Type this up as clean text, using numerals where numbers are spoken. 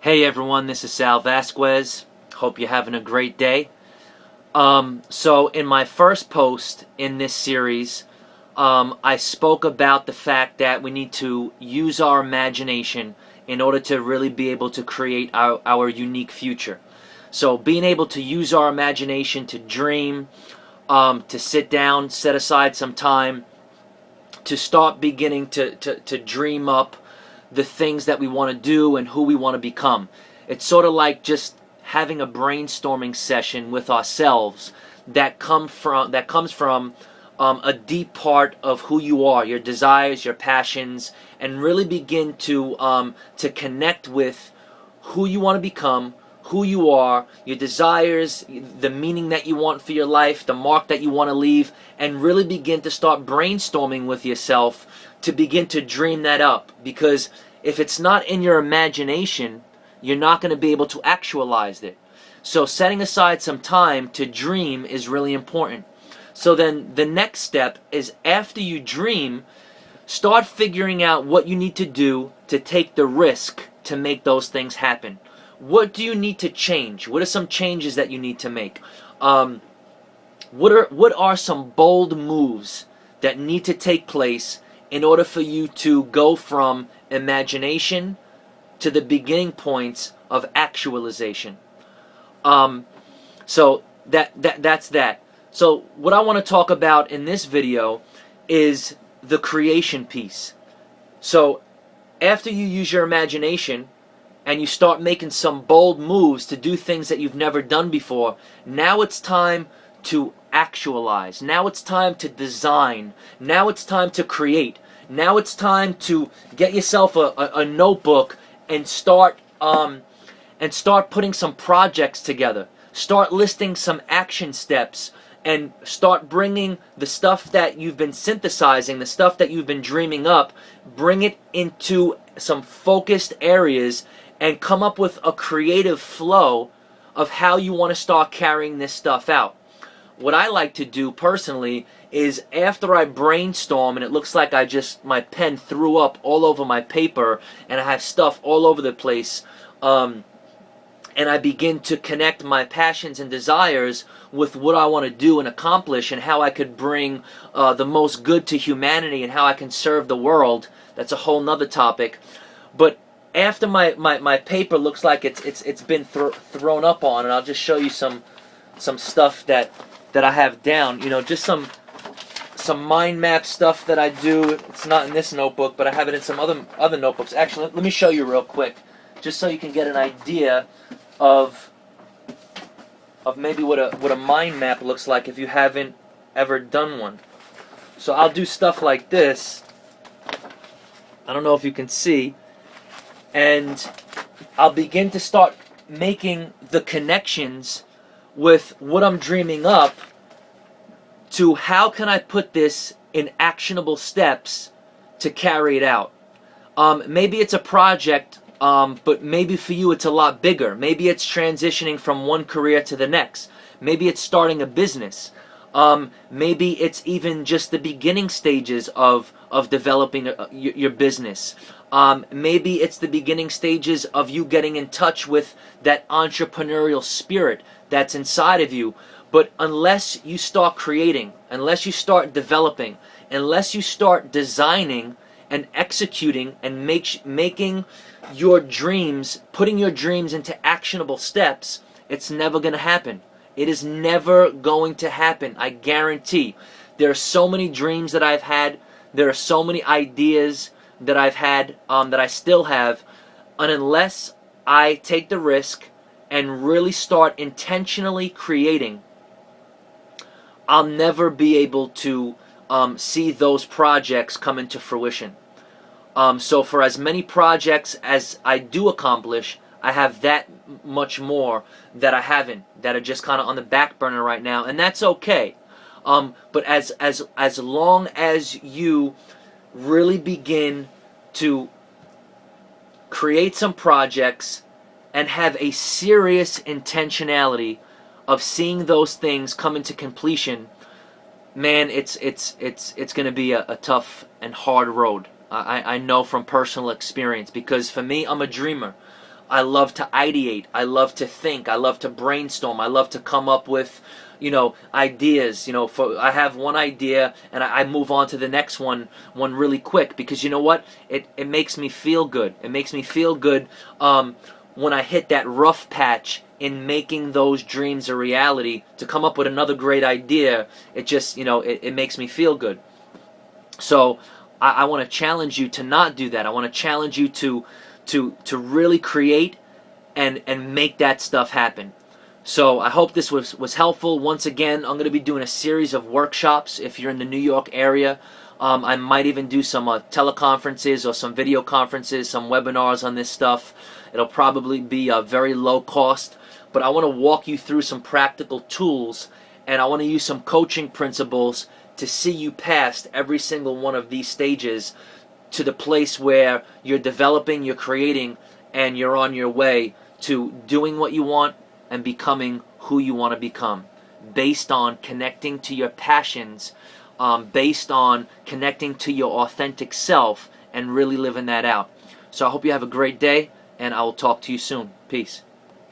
Hey everyone, this is Sal Vasquez. Hope you're having a great day. So in my first post in this series, I spoke about the fact that we need to use our imagination in order to really be able to create our unique future. So being able to use our imagination to dream, to sit down, set aside some time, to start beginning to dream up the things that we want to do and who we want to become. It's sort of like just having a brainstorming session with ourselves that comes from a deep part of who you are, your desires, your passions, and really begin to connect with who you want to become, who you are, your desires, the meaning that you want for your life, the mark that you want to leave, and really begin to start brainstorming with yourself to begin to dream that up. Because if it's not in your imagination, you're not going to be able to actualize it. So setting aside some time to dream is really important. So then the next step is, after you dream, start figuring out what you need to do to take the risk to make those things happen. What do you need to change? What are some changes that you need to make? What are some bold moves that need to take place in order for you to go from imagination to the beginning points of actualization? So that's that. So what I want to talk about in this video is the creation piece. So after you use your imagination and you start making some bold moves to do things that you've never done before, now it's time to actualize. Now it's time to design. Now it's time to create. Now it's time to get yourself a notebook and start putting some projects together. Start listing some action steps and start bringing the stuff that you've been synthesizing, the stuff that you've been dreaming up, bring it into some focused areas and come up with a creative flow of how you want to start carrying this stuff out. What I like to do personally is, after I brainstorm and it looks like my pen threw up all over my paper and I have stuff all over the place, and I begin to connect my passions and desires with what I want to do and accomplish and how I could bring the most good to humanity and how I can serve the world. That's a whole nother topic. But after my paper looks like it's been thrown up on, and I'll just show you some stuff that I have down. Just some mind map stuff that I do. It's not in this notebook, but I have it in some other notebooks. Actually, let me show you real quick, just so you can get an idea of maybe what a mind map looks like if you haven't ever done one. So I'll do stuff like this. I don't know if you can see. And I'll begin to start making the connections with what I'm dreaming up to how can I put this in actionable steps to carry it out. Maybe it's a project, but maybe for you it's a lot bigger. Maybe it's transitioning from one career to the next. Maybe it's starting a business. Maybe it's even just the beginning stages of developing your business. Maybe it's the beginning stages of you getting in touch with that entrepreneurial spirit that's inside of you. But unless you start creating, unless you start developing, unless you start designing and executing and making your dreams, putting your dreams into actionable steps, it's never going to happen. It is never going to happen, I guarantee. There are so many dreams that I've had. There are so many ideas that I've had, that I still have. And unless I take the risk and really start intentionally creating, I'll never be able to see those projects come into fruition. So for as many projects as I do accomplish, I have that much more that I haven't, that are just kind of on the back burner right now, and that's okay. But as long as you really begin to create some projects and have a serious intentionality of seeing those things come into completion, man, it's going to be a tough and hard road. I know from personal experience, because for me, I'm a dreamer. I love to ideate. I love to think. I love to brainstorm. I love to come up with, ideas. I have one idea and I move on to the next one really quick, because you know what? It makes me feel good. It makes me feel good when I hit that rough patch in making those dreams a reality. To come up with another great idea, it just, it makes me feel good. So I want to challenge you to not do that. I want to challenge you to really create and make that stuff happen. So I hope this was helpful. Once again, I'm going to be doing a series of workshops if you're in the New York area. I might even do some teleconferences or some video conferences, some webinars on this stuff. It'll probably be very low cost, but I want to walk you through some practical tools, and I want to use some coaching principles to see you past every single one of these stages to the place where you're developing, you're creating, and you're on your way to doing what you want and becoming who you want to become, based on connecting to your passions, based on connecting to your authentic self and really living that out. So I hope you have a great day, and I will talk to you soon. Peace.